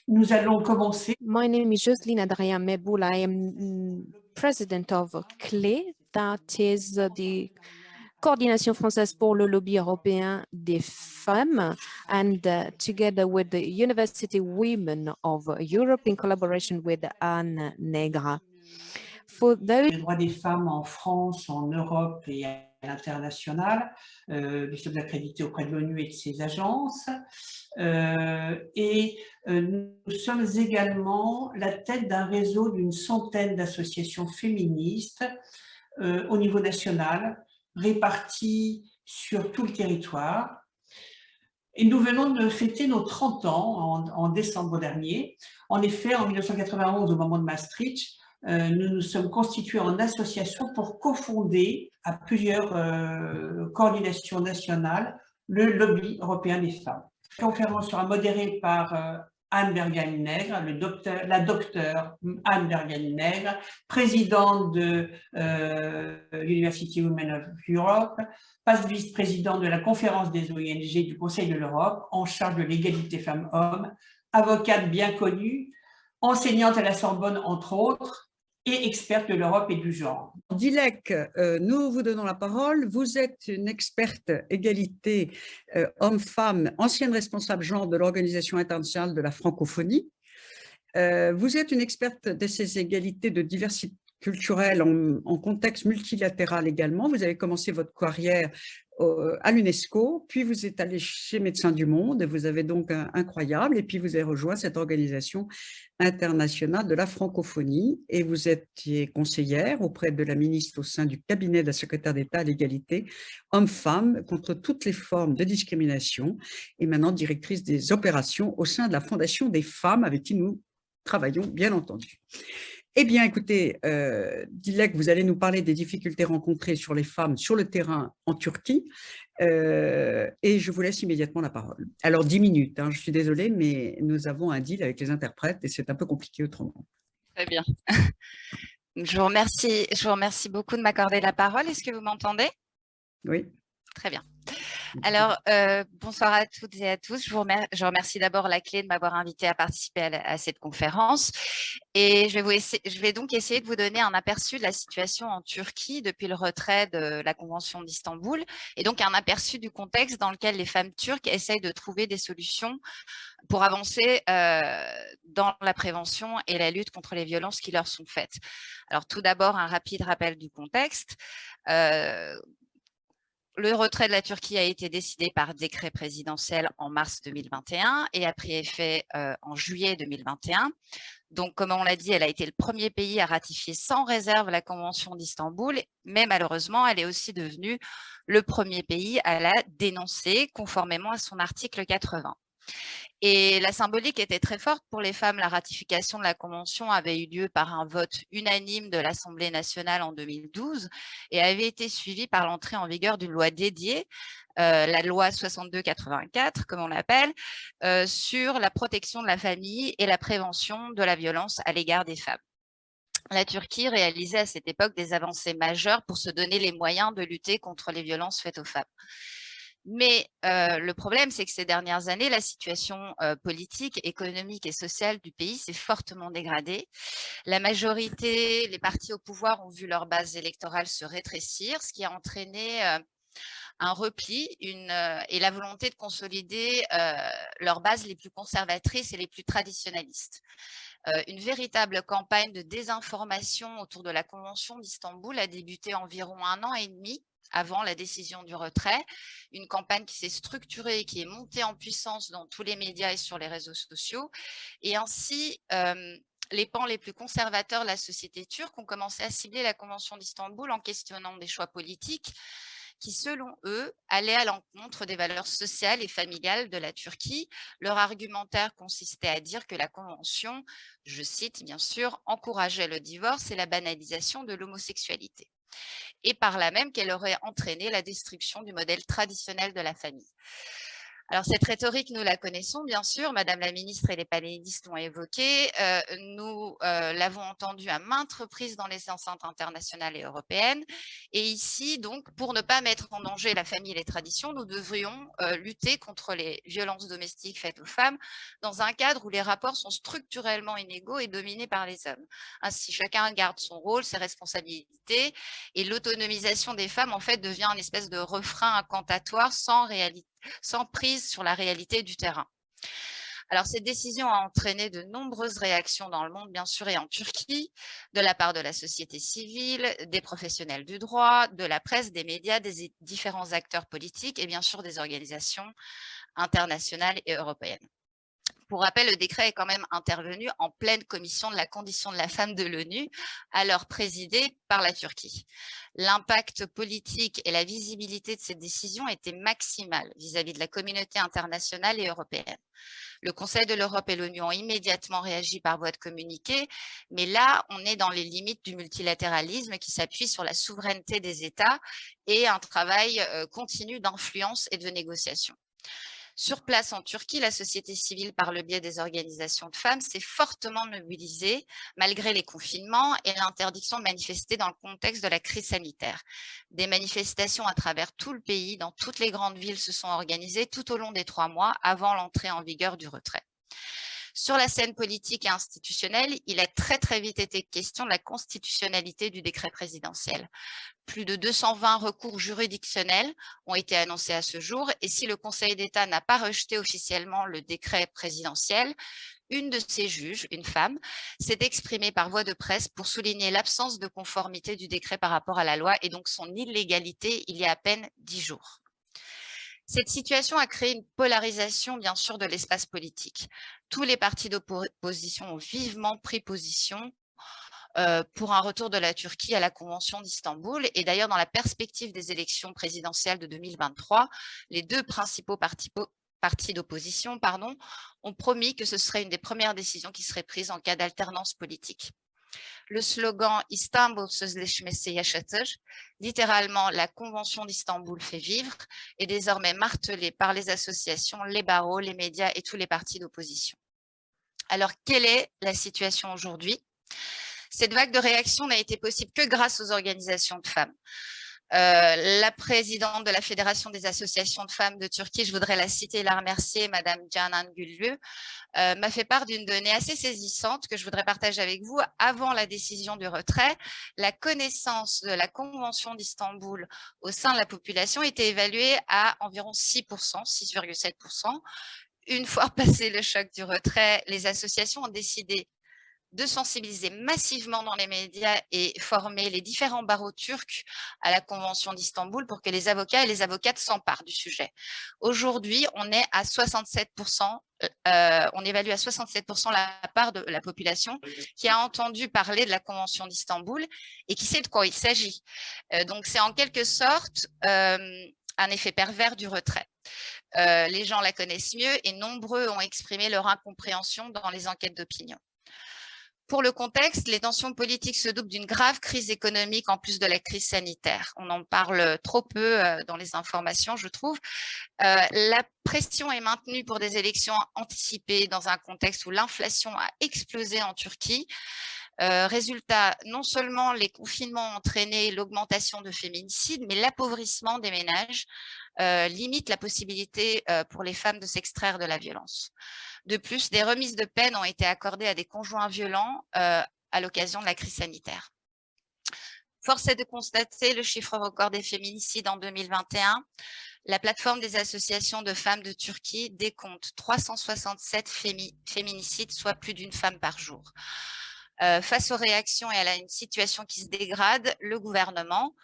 Nous allons commencer. My name is Jocelyne Adrien Meboul. I am president of CLE, that is the Coordination française pour le lobby européen des femmes, and together with the University Women of Europe in collaboration with Anne Negra. For those... Les droits des femmes en France, en Europe et à l'international. Nous sommes accrédités auprès de l'ONU et de ses agences. Nous sommes également la tête d'un réseau d'une centaine d'associations féministes au niveau national, réparties sur tout le territoire. Et nous venons de fêter nos 30 ans en décembre dernier. En effet, en 1991, au moment de Maastricht, nous nous sommes constitués en association pour cofonder à plusieurs coordinations nationales le lobby européen des femmes. La conférence sera modérée par Anne Bergani-Nègre, la docteure Anne Bergani-Nègre, présidente de University Women of Europe, vice-présidente de la conférence des ONG du Conseil de l'Europe, en charge de l'égalité femmes-hommes, avocate bien connue, enseignante à la Sorbonne entre autres, et experte de l'Europe et du genre. Dilek, nous vous donnons la parole. Vous êtes une experte égalité homme-femme, ancienne responsable genre de l'Organisation internationale de la francophonie. Vous êtes une experte de ces égalités de diversité culturelle en contexte multilatéral également. Vous avez commencé votre carrière à l'UNESCO, puis vous êtes allé chez Médecins du Monde, et vous avez donc incroyable, et puis vous avez rejoint cette organisation internationale de la francophonie, et vous étiez conseillère auprès de la ministre au sein du cabinet de la secrétaire d'État à l'égalité hommes-femmes contre toutes les formes de discrimination, et maintenant directrice des opérations au sein de la Fondation des femmes, avec qui nous travaillons bien entendu. Eh bien, écoutez, Dilek, vous allez nous parler des difficultés rencontrées sur les femmes sur le terrain en Turquie, et je vous laisse immédiatement la parole. Alors, 10 minutes, hein, je suis désolée, mais nous avons un deal avec les interprètes et c'est un peu compliqué autrement. Très bien. Je vous remercie beaucoup de m'accorder la parole. Est-ce que vous m'entendez? Oui. Très bien. Alors, bonsoir à toutes et à tous. Je remercie d'abord la CLE de m'avoir invité à participer à cette conférence. Et je vais donc essayer de vous donner un aperçu de la situation en Turquie depuis le retrait de la Convention d'Istanbul, et donc un aperçu du contexte dans lequel les femmes turques essayent de trouver des solutions pour avancer dans la prévention et la lutte contre les violences qui leur sont faites. Alors, tout d'abord, un rapide rappel du contexte. Le retrait de la Turquie a été décidé par décret présidentiel en mars 2021 et a pris effet en juillet 2021. Donc, comme on l'a dit, elle a été le premier pays à ratifier sans réserve la Convention d'Istanbul, mais malheureusement, elle est aussi devenue le premier pays à la dénoncer, conformément à son article 80. Et la symbolique était très forte pour les femmes. La ratification de la Convention avait eu lieu par un vote unanime de l'Assemblée nationale en 2012 et avait été suivie par l'entrée en vigueur d'une loi dédiée, la loi 62-84, comme on l'appelle, sur la protection de la famille et la prévention de la violence à l'égard des femmes. La Turquie réalisait à cette époque des avancées majeures pour se donner les moyens de lutter contre les violences faites aux femmes. Mais le problème, c'est que ces dernières années, la situation politique, économique et sociale du pays s'est fortement dégradée. La majorité, les partis au pouvoir ont vu leur base électorale se rétrécir, ce qui a entraîné un repli et la volonté de consolider leurs bases les plus conservatrices et les plus traditionnalistes. Une véritable campagne de désinformation autour de la Convention d'Istanbul a débuté environ 1 an et demi avant la décision du retrait, une campagne qui s'est structurée et qui est montée en puissance dans tous les médias et sur les réseaux sociaux. Et ainsi, les pans les plus conservateurs de la société turque ont commencé à cibler la Convention d'Istanbul en questionnant des choix politiques qui, selon eux, allaient à l'encontre des valeurs sociales et familiales de la Turquie. Leur argumentaire consistait à dire que la Convention, je cite bien sûr, encourageait le divorce et la banalisation de l'homosexualité, et par là même qu'elle aurait entraîné la destruction du modèle traditionnel de la famille. Alors, cette rhétorique, nous la connaissons, bien sûr. Madame la ministre et les panélistes l'ont évoqué. Nous l'avons entendue à maintes reprises dans les enceintes internationales et européennes. Et ici, donc, pour ne pas mettre en danger la famille et les traditions, nous devrions lutter contre les violences domestiques faites aux femmes dans un cadre où les rapports sont structurellement inégaux et dominés par les hommes. Ainsi, chacun garde son rôle, ses responsabilités, et l'autonomisation des femmes, en fait, devient une espèce de refrain incantatoire sans prise sur la réalité du terrain. Alors, cette décision a entraîné de nombreuses réactions dans le monde, bien sûr, et en Turquie, de la part de la société civile, des professionnels du droit, de la presse, des médias, des différents acteurs politiques et bien sûr des organisations internationales et européennes. Pour rappel, le décret est quand même intervenu en pleine commission de la condition de la femme de l'ONU, alors présidée par la Turquie. L'impact politique et la visibilité de cette décision étaient maximales vis-à-vis de la communauté internationale et européenne. Le Conseil de l'Europe et l'ONU ont immédiatement réagi par voie de communiqué, mais là, on est dans les limites du multilatéralisme qui s'appuie sur la souveraineté des États et un travail continu d'influence et de négociation. Sur place en Turquie, la société civile, par le biais des organisations de femmes, s'est fortement mobilisée malgré les confinements et l'interdiction de manifester dans le contexte de la crise sanitaire. Des manifestations à travers tout le pays, dans toutes les grandes villes, se sont organisées tout au long des 3 mois avant l'entrée en vigueur du retrait. Sur la scène politique et institutionnelle, il a très vite été question de la constitutionnalité du décret présidentiel. Plus de 220 recours juridictionnels ont été annoncés à ce jour et si le Conseil d'État n'a pas rejeté officiellement le décret présidentiel, une de ses juges, une femme, s'est exprimée par voie de presse pour souligner l'absence de conformité du décret par rapport à la loi et donc son illégalité il y a à peine 10 jours. Cette situation a créé une polarisation, bien sûr, de l'espace politique. Tous les partis d'opposition ont vivement pris position pour un retour de la Turquie à la Convention d'Istanbul. Et d'ailleurs, dans la perspective des élections présidentielles de 2023, les 2 principaux partis d'opposition ont promis que ce serait une des premières décisions qui seraient prises en cas d'alternance politique. Le slogan « Istanbul Sözleşmesi yaşatır », littéralement « La Convention d'Istanbul fait vivre », est désormais martelé par les associations, les barreaux, les médias et tous les partis d'opposition. Alors, quelle est la situation aujourd'hui ? Cette vague de réaction n'a été possible que grâce aux organisations de femmes. La présidente de la Fédération des associations de femmes de Turquie, je voudrais la citer et la remercier, Madame Canan Güllü, m'a fait part d'une donnée assez saisissante que je voudrais partager avec vous. Avant la décision du retrait, la connaissance de la Convention d'Istanbul au sein de la population était évaluée à environ 6%, 6,7%. Une fois passé le choc du retrait, les associations ont décidé de sensibiliser massivement dans les médias et former les différents barreaux turcs à la Convention d'Istanbul pour que les avocats et les avocates s'emparent du sujet. Aujourd'hui, on est à 67%, on évalue à 67% la part de la population qui a entendu parler de la Convention d'Istanbul et qui sait de quoi il s'agit. Donc, c'est en quelque sorte un effet pervers du retrait. Les gens la connaissent mieux et nombreux ont exprimé leur incompréhension dans les enquêtes d'opinion. Pour le contexte, les tensions politiques se doublent d'une grave crise économique en plus de la crise sanitaire. On en parle trop peu dans les informations, je trouve. La pression est maintenue pour des élections anticipées dans un contexte où l'inflation a explosé en Turquie. Résultat, non seulement les confinements ont entraîné l'augmentation de féminicides, mais l'appauvrissement des ménages limite la possibilité pour les femmes de s'extraire de la violence. De plus, des remises de peine ont été accordées à des conjoints violents à l'occasion de la crise sanitaire. Force est de constater le chiffre record des féminicides en 2021. La plateforme des associations de femmes de Turquie décompte 367 féminicides, soit plus d'une femme par jour. Face aux réactions et à une situation qui se dégrade, le gouvernement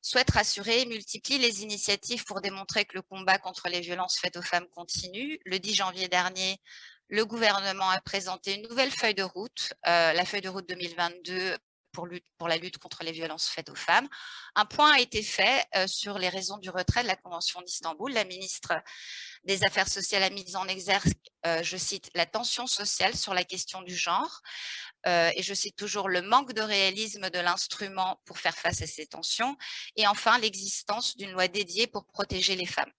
souhaite rassurer et multiplie les initiatives pour démontrer que le combat contre les violences faites aux femmes continue. Le 10 janvier dernier, le gouvernement a présenté une nouvelle feuille de route, la feuille de route 2022 pour la lutte contre les violences faites aux femmes. Un point a été fait sur les raisons du retrait de la Convention d'Istanbul. La ministre des Affaires sociales a mis en exergue, je cite, la tension sociale sur la question du genre. Et je cite toujours le manque de réalisme de l'instrument pour faire face à ces tensions et enfin l'existence d'une loi dédiée pour protéger les femmes.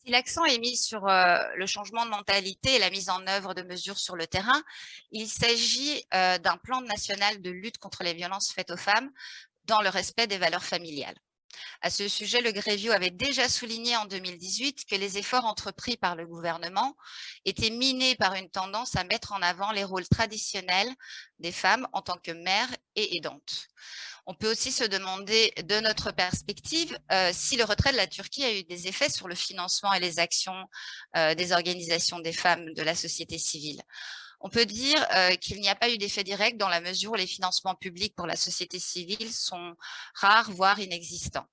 Si l'accent est mis sur le changement de mentalité et la mise en œuvre de mesures sur le terrain, il s'agit d'un plan national de lutte contre les violences faites aux femmes dans le respect des valeurs familiales. À ce sujet, le Grevio avait déjà souligné en 2018 que les efforts entrepris par le gouvernement étaient minés par une tendance à mettre en avant les rôles traditionnels des femmes en tant que mères et aidantes. On peut aussi se demander, de notre perspective, si le retrait de la Turquie a eu des effets sur le financement et les actions des organisations des femmes de la société civile. On peut dire qu'il n'y a pas eu d'effet direct dans la mesure où les financements publics pour la société civile sont rares, voire inexistants.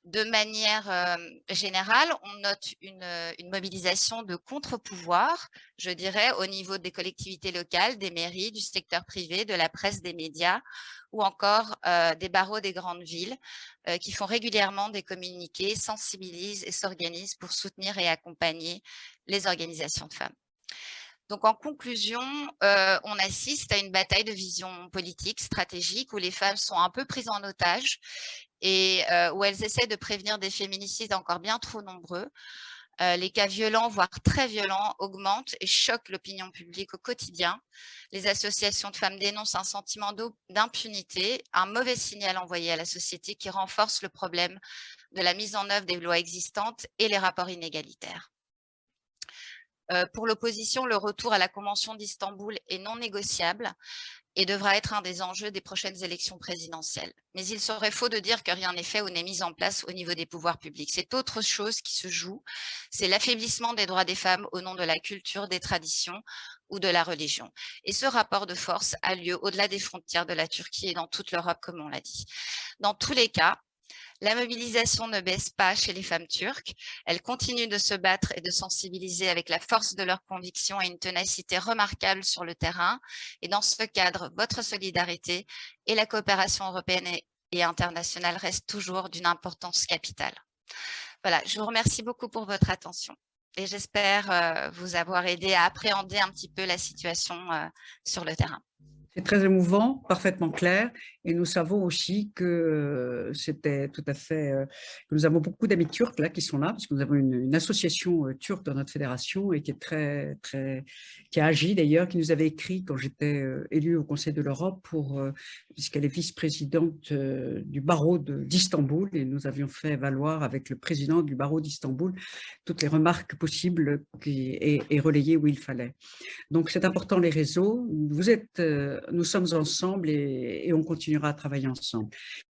De manière générale, on note une mobilisation de contre-pouvoir, je dirais, au niveau des collectivités locales, des mairies, du secteur privé, de la presse, des médias, ou encore des barreaux des grandes villes qui font régulièrement des communiqués, sensibilisent et s'organisent pour soutenir et accompagner les organisations de femmes. Donc, en conclusion, on assiste à une bataille de vision politique, stratégique, où les femmes sont un peu prises en otage et où elles essaient de prévenir des féminicides encore bien trop nombreux. Les cas violents, voire très violents, augmentent et choquent l'opinion publique au quotidien. Les associations de femmes dénoncent un sentiment d'impunité, un mauvais signal envoyé à la société qui renforce le problème de la mise en œuvre des lois existantes et les rapports inégalitaires. Pour l'opposition, le retour à la Convention d'Istanbul est non négociable et devra être un des enjeux des prochaines élections présidentielles. Mais il serait faux de dire que rien n'est fait ou n'est mis en place au niveau des pouvoirs publics. C'est autre chose qui se joue, c'est l'affaiblissement des droits des femmes au nom de la culture, des traditions ou de la religion. Et ce rapport de force a lieu au-delà des frontières de la Turquie et dans toute l'Europe, comme on l'a dit. Dans tous les cas, la mobilisation ne baisse pas chez les femmes turques. Elles continuent de se battre et de sensibiliser avec la force de leurs convictions et une ténacité remarquable sur le terrain. Et dans ce cadre, votre solidarité et la coopération européenne et internationale restent toujours d'une importance capitale. Voilà, je vous remercie beaucoup pour votre attention et j'espère vous avoir aidé à appréhender un petit peu la situation sur le terrain. C'est très émouvant, parfaitement clair. Et nous savons aussi que c'était tout à fait... que nous avons beaucoup d'amis turcs là, qui sont là, parce que nous avons une association turque dans notre fédération et qui est qui a agi d'ailleurs, qui nous avait écrit quand j'étais élue au Conseil de l'Europe, puisqu'elle est vice-présidente du barreau d'Istanbul. Et nous avions fait valoir avec le président du barreau d'Istanbul toutes les remarques possibles et relayées où il fallait. Donc, c'est important les réseaux. Nous sommes ensemble et on continuera à travailler ensemble.